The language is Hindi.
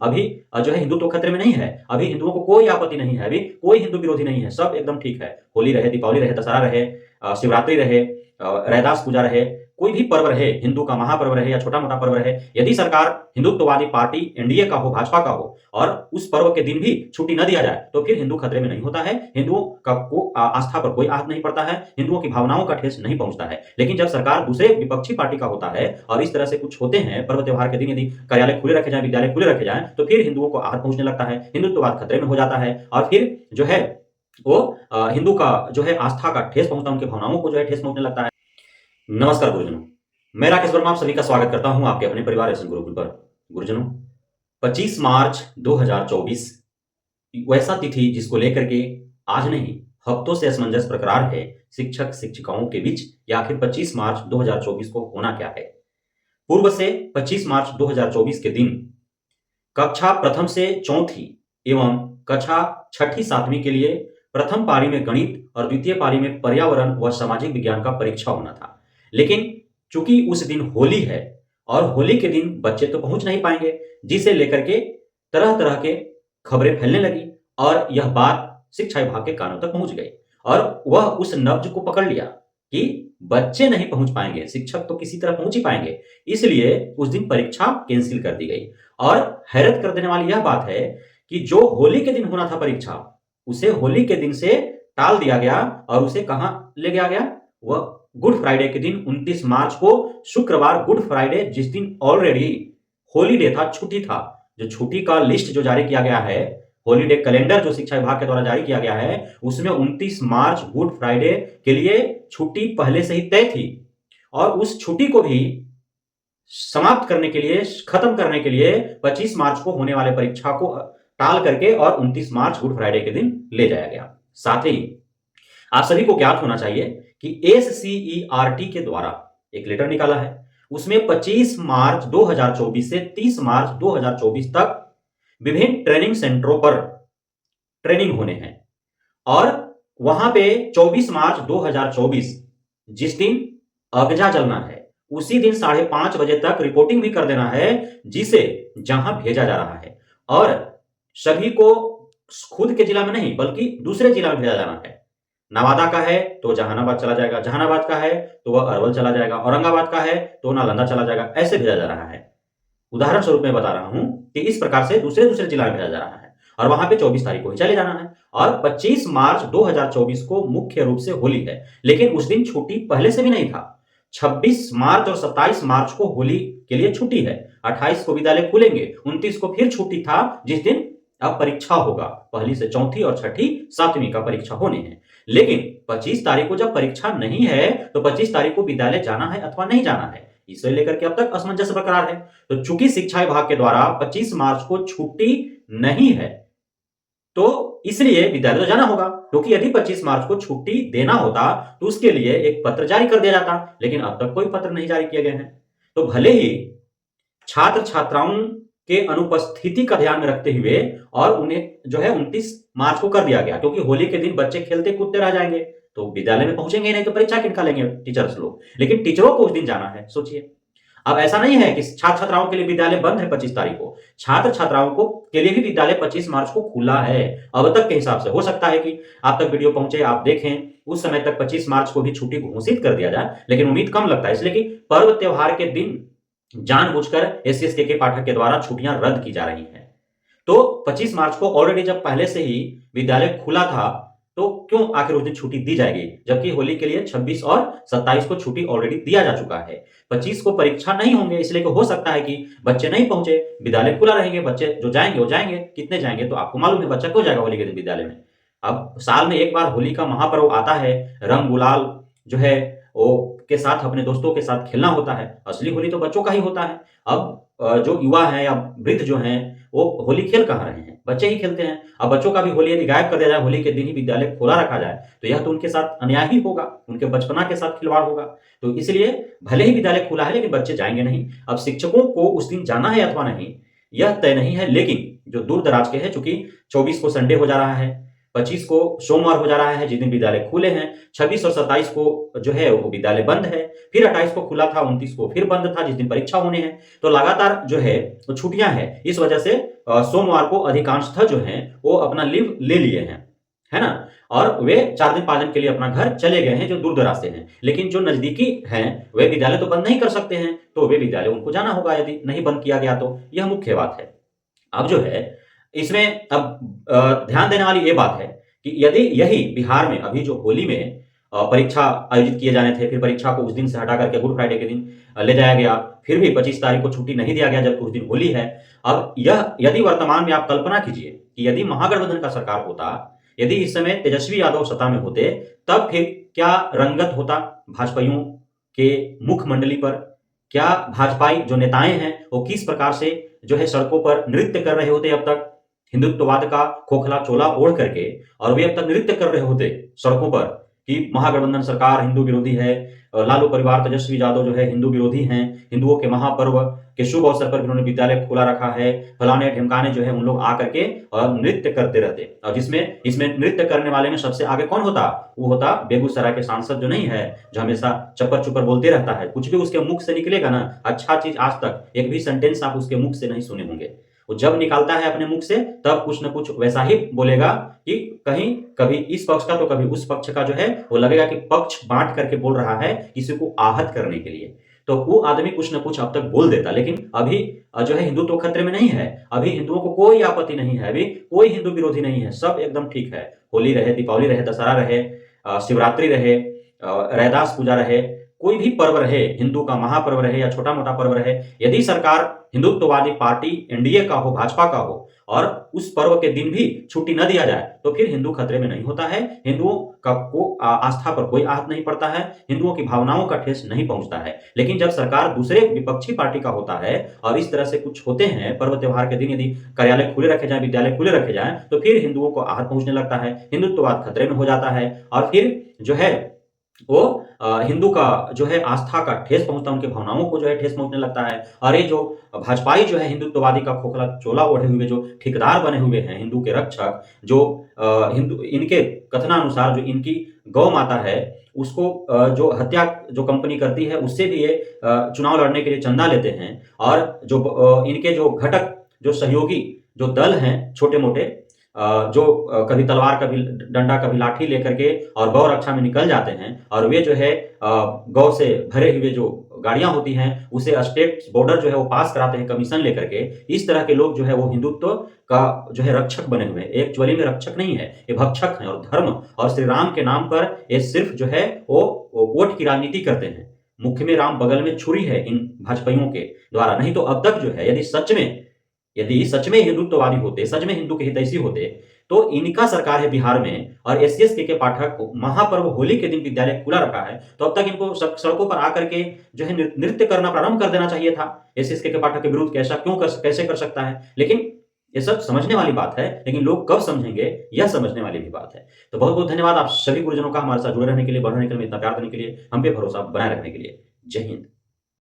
अभी जो है हिंदुत्व खतरे में नहीं है, अभी हिंदुओं को कोई आपत्ति नहीं है, अभी कोई हिंदू विरोधी नहीं है, सब एकदम ठीक है। होली रहे, दीपावली रहे, दशहरा रहे, शिवरात्रि रहे, रैदास पूजा रहे, कोई भी पर्व रहे, हिंदू का महापर्व रहे या छोटा मोटा पर्व रहे, यदि सरकार हिंदुत्ववादी पार्टी एनडीए का हो, भाजपा का हो, और उस पर्व के दिन भी छुट्टी न दिया जाए तो फिर हिंदू खतरे में नहीं होता है, हिंदुओं का आस्था पर कोई आहत नहीं पड़ता है, हिंदुओं की भावनाओं का ठेस नहीं पहुंचता है। लेकिन जब सरकार दूसरे विपक्षी पार्टी का होता है और इस तरह से कुछ होते हैं पर्व त्योहार के दिन, यदि कार्यालय खुले रखे जाए, विद्यालय खुले रखे जाए, तो फिर हिंदुओं को आहत पहुंचने लगता है, हिंदुत्ववाद खतरे में हो जाता है, और फिर जो है वो हिंदू का जो है आस्था का ठेस पहुंचता है, उनकी भावनाओं को जो है ठेस पहुंचने लगता है। नमस्कार गुरुजनों, मैं राकेश वर्मा आप सभी का स्वागत करता हूं आपके अपने परिवार एसएन गुरुकुल पर। गुरुजनों, 25 मार्च 2024 वैसा तिथि जिसको लेकर के आज नहीं हफ्तों से असमंजस बरकरार है शिक्षक शिक्षिकाओं के बीच, या आखिर 25 मार्च 2024 को होना क्या है। पूर्व से 25 मार्च 2024 के दिन कक्षा प्रथम से चौथी एवं कक्षा छठी सातवीं के लिए प्रथम पारी में गणित और द्वितीय पारी में पर्यावरण व सामाजिक विज्ञान का परीक्षा होना था। लेकिन चूंकि उस दिन होली है और होली के दिन बच्चे तो पहुंच नहीं पाएंगे, जिसे लेकर के तरह तरह के खबरें फैलने लगी और यह बात शिक्षा विभाग के कानों तक पहुंच गई और वह उस नब्ज को पकड़ लिया कि बच्चे नहीं पहुंच पाएंगे, शिक्षक तो किसी तरह पहुंच ही पाएंगे, इसलिए उस दिन परीक्षा कैंसिल कर दी गई। और हैरत कर देने वाली यह बात है कि जो होली के दिन होना था परीक्षा, उसे होली के दिन से टाल दिया गया और उसे कहां ले गया गया, वह गुड फ्राइडे के दिन 29 मार्च को, शुक्रवार गुड फ्राइडे, जिस दिन ऑलरेडी हॉलीडे था, छुट्टी था। जो छुट्टी का लिस्ट जो जारी किया गया है, हॉलीडे कैलेंडर जो शिक्षा विभाग के द्वारा जारी किया गया है, उसमें 29 मार्च गुड फ्राइडे के लिए छुट्टी पहले से ही तय थी और उस छुट्टी को भी समाप्त करने के लिए, खत्म करने के लिए 25 मार्च को होने वाले परीक्षा को टाल करके और 29 मार्च गुड फ्राइडे के दिन ले जाया गया। साथ ही आप सभी को ज्ञात होना चाहिए कि SCERT के द्वारा एक लेटर निकाला है, उसमें 25 मार्च 2024 से 30 मार्च 2024 तक विभिन्न ट्रेनिंग सेंटरों पर ट्रेनिंग होने हैं और वहां पे 24 मार्च 2024 जिस दिन अगजा जलना है, उसी दिन 5:30 बजे तक रिपोर्टिंग भी कर देना है, जिसे जहां भेजा जा रहा है। और सभी को खुद के जिला में नहीं बल्कि दूसरे जिला में भेजा जाना है। नवादा का है तो जहानाबाद चला जाएगा, जहानाबाद का है तो वह अरवल चला जाएगा, औरंगाबाद का है तो नालंदा चला जाएगा, ऐसे भेजा जा रहा है। उदाहरण स्वरूप मैं बता रहा हूं कि इस प्रकार से दूसरे दूसरे जिला में भेजा जा रहा है और वहां पे 24 तारीख को ही चले जाना है। और 25 मार्च 2024 को मुख्य रूप से होली है, लेकिन उस दिन छुट्टी पहले से भी नहीं था। 26 मार्च और 27 मार्च को होली के लिए छुट्टी है, 28 को विद्यालय खुलेंगे, 29 को फिर छुट्टी था, जिस दिन अब परीक्षा होगा, पहली से चौथी और छठी सातवीं का परीक्षा होने हैं। लेकिन 25 तारीख को जब परीक्षा नहीं है तो 25 तारीख को विद्यालय जाना है अथवा नहीं जाना है, इसे लेकर के अब तक असमंजस बरकरार है। तो चूंकि शिक्षा विभाग के द्वारा 25 मार्च को छुट्टी नहीं है तो इसलिए विद्यालय तो जाना होगा, क्योंकि यदि 25 मार्च को छुट्टी देना होता तो उसके लिए एक पत्र जारी कर दिया जाता, लेकिन अब तक कोई पत्र नहीं जारी किए गए हैं। तो भले ही छात्र छात्राओं के अनुपस्थिति का ध्यान में रखते हुए और उन्हें जो है 29 मार्च को कर दिया गया, क्योंकि होली के दिन बच्चे खेलते कूदते रह जाएंगे तो विद्यालय में पहुंचेंगे नहीं, तो परीक्षा किनका लेंगे टीचर्स लोग। लेकिन टीचरों को उस दिन जाना है, सोचिए। अब ऐसा नहीं है कि छात्र छात्राओं के लिए विद्यालय बंद है 25 तारीख को, छात्र छात्राओं को के लिए भी विद्यालय 25 मार्च को खुला है। अब तक के हिसाब से हो सकता है कि आप तक वीडियो पहुंचे, आप देखें, उस समय तक 25 मार्च को भी छुट्टी घोषित कर दिया जाए, लेकिन उम्मीद कम लगता है, इसलिए कि पर्व त्योहार के दिन जानबूझकर SCSK के पाठक के द्वारा छुट्टियां रद्द की जा रही हैं। तो 25 मार्च को ऑलरेडी जब पहले से ही विद्यालय खुला था तो क्यों आखिर उस दिन छुट्टी दी जाएगी, जबकि होली के लिए 26 और 27 को छुट्टी ऑलरेडी दिया जा चुका है। 25 को परीक्षा नहीं होंगे, इसलिए हो सकता है कि बच्चे नहीं पहुंचे, विद्यालय खुला रहेंगे, बच्चे जो जाएंगे वो जाएंगे। कितने जाएंगे तो आपको मालूम है, बच्चा क्यों जाएगा होली के दिन विद्यालय में। अब साल में एक बार होली का महापर्व आता है, रंग गुलाल जो है वो के साथ अपने दोस्तों के साथ खेलना होता है, असली होली तो बच्चों का ही होता है। अब जो युवा है या वृद्ध जो हैं वो होली खेल कहाँ रहे हैं, बच्चे ही खेलते हैं। अब बच्चों का भी होली यदि गायब कर दिया जाए, होली के दिन ही विद्यालय खोला रखा जाए, तो यह तो उनके साथ अन्याय ही होगा, उनके बचपना के साथ खिलवाड़ होगा। तो इसलिए भले ही विद्यालय खुला है लेकिन बच्चे जाएंगे नहीं। अब शिक्षकों को उस दिन जाना है अथवा नहीं यह तय नहीं है, लेकिन जो दूर दराज के है, चूंकि 24 को संडे हो जा रहा है, 25 को सोमवार हो जा रहा है जिस दिन विद्यालय खुले हैं, 26 और 27 को जो है वो विद्यालय बंद है, फिर 28 को खुला था, 29 को फिर बंद था जिस दिन परीक्षा होने हैं। तो लगातार जो है वो छुट्टियां हैं, इस वजह से सोमवार को अधिकांशतः जो है वो अपना लीव ले लिए हैं, है ना। और वे 4 दिन 5 दिन के लिए अपना घर चले गए हैं जो दूर दराज से हैं, लेकिन जो नजदीकी हैं वे विद्यालय तो बंद नहीं कर सकते हैं, तो वे विद्यालय उनको जाना होगा यदि नहीं बंद किया गया तो। यह मुख्य बात है। अब जो है इसमें अब ध्यान देने वाली ये बात है कि यदि यही बिहार में अभी जो होली में परीक्षा आयोजित किए जाने थे, फिर परीक्षा को उस दिन से हटा करके गुड फ्राइडे के दिन ले जाया गया, फिर भी 25 तारीख को छुट्टी नहीं दिया गया जबकि उस दिन होली है। अब यह यदि वर्तमान में आप कल्पना कीजिए कि यदि महागठबंधन का सरकार होता, यदि इस समय तेजस्वी यादव सत्ता में होते, तब फिर क्या रंगत होता भाजपाइयों के मुखमंडली पर? क्या भाजपाई जो नेताएं हैं वो किस प्रकार से जो है सड़कों पर नृत्य कर रहे होते अब तक हिंदुत्ववाद का खोखला चोला ओढ़ करके, और वे अब तक नृत्य कर रहे होते सड़कों पर कि महागठबंधन सरकार हिंदू विरोधी है, लालू परिवार तेजस्वी यादव जो है हिंदू विरोधी हैं, हिंदुओं के महापर्व के शुभ अवसर पर उन्होंने विद्यालय खुला रखा है, फलाने ढिमकाने जो है उन लोग आकर के और नृत्य करते रहते। और जिसमें इसमें नृत्य करने वाले में सबसे आगे कौन होता? वो होता बेगूसराय के सांसद जो नहीं है, जो हमेशा चप्पर चुपर बोलते रहता है, कुछ भी उसके मुख से निकलेगा ना अच्छा चीज आज तक एक भी सेंटेंस आप उसके मुख से नहीं सुने होंगे। वो जब निकालता है अपने मुख से तब कुछ न कुछ वैसा ही बोलेगा कि कहीं कभी इस पक्ष का तो कभी उस पक्ष का जो है वो लगेगा कि पक्ष बांट करके बोल रहा है किसी को आहत करने के लिए। तो वो आदमी कुछ न कुछ अब तक बोल देता, लेकिन अभी जो है हिंदुत्व खतरे में नहीं है, अभी हिंदुओं को कोई आपत्ति नहीं है, अभी कोई हिंदू विरोधी नहीं है, सब एकदम ठीक है। होली रहे, दीपावली रहे, दशहरा रहे, शिवरात्रि रहे, रैदास पूजा रहे, कोई भी पर्व रहे, हिंदू का महापर्व रहे या छोटा मोटा पर्व रहे, यदि सरकार हिंदुत्ववादी पार्टी एनडीए का हो, भाजपा का हो, और उस पर्व के दिन भी छुट्टी न दिया जाए तो फिर हिंदू खतरे में नहीं होता है, हिंदुओं का को आस्था पर कोई आहत नहीं पड़ता है, हिंदुओं की भावनाओं का ठेस नहीं पहुंचता है। लेकिन जब सरकार दूसरे विपक्षी पार्टी का होता है और इस तरह से कुछ होते हैं पर्व त्योहार के दिन, यदि कार्यालय खुले रखे जाए, विद्यालय खुले रखे जाए, तो फिर हिंदुओं को आहत पहुंचने लगता है, हिंदुत्ववाद खतरे में हो जाता है, और फिर जो है वो हिंदू का जो है आस्था का ठेस पहुंचता है, उनके भावनाओं को जो है ठेस पहुंचने लगता है। और ये जो भाजपाई जो है हिंदुत्ववादी का खोखला चोला ओढ़े हुए जो ठेकेदार बने हुए हैं, हिंदू के रक्षक, जो हिंदू इनके कथनानुसार जो इनकी गौ माता है उसको जो हत्या जो कंपनी करती है उससे भी ये चुनाव लड़ने के लिए चंदा लेते हैं, और जो इनके जो घटक जो सहयोगी जो दल हैं छोटे मोटे, जो कभी तलवार कभी डंडा कभी लाठी लेकर के और गौ रक्षा में निकल जाते हैं, और वे जो है गौ से भरे हुए जो गाड़ियां होती हैं उसे स्टेट बॉर्डर जो है वो पास कराते हैं कमीशन लेकर के। इस तरह के लोग जो है वो हिंदुत्व का जो है रक्षक बने हुए हैं, एक्चुअली में रक्षक नहीं है, ये भक्षक हैं, और धर्म और श्री राम के नाम पर ये सिर्फ जो है वो वोट की राजनीति करते हैं। मुख्य में राम, बगल में छुरी है इन भाजपाइयों के द्वारा। नहीं तो अब तक जो है यदि सच में हिंदुत्ववादी होते, सच में हिंदू के हितैषी होते, तो इनका सरकार है बिहार में और एससीएस के पाठक महापर्व होली के दिन विद्यालय खुला रखा है, तो अब तक इनको सड़कों पर आकर के जो है नृत्य करना प्रारंभ कर देना चाहिए था। एससीएस के पाठक के विरुद्ध कैसे कर सकता है? लेकिन ये सब समझने वाली बात है, लेकिन लोग कब समझेंगे यह समझने वाली भी बात है। तो बहुत बहुत धन्यवाद आप सभी गुरुजनों का हमारे साथ जुड़े रहने के लिए, बढ़ने के लिए, इतना प्यार देने के लिए, हम पे भरोसा बनाए रखने के लिए। जय हिंद।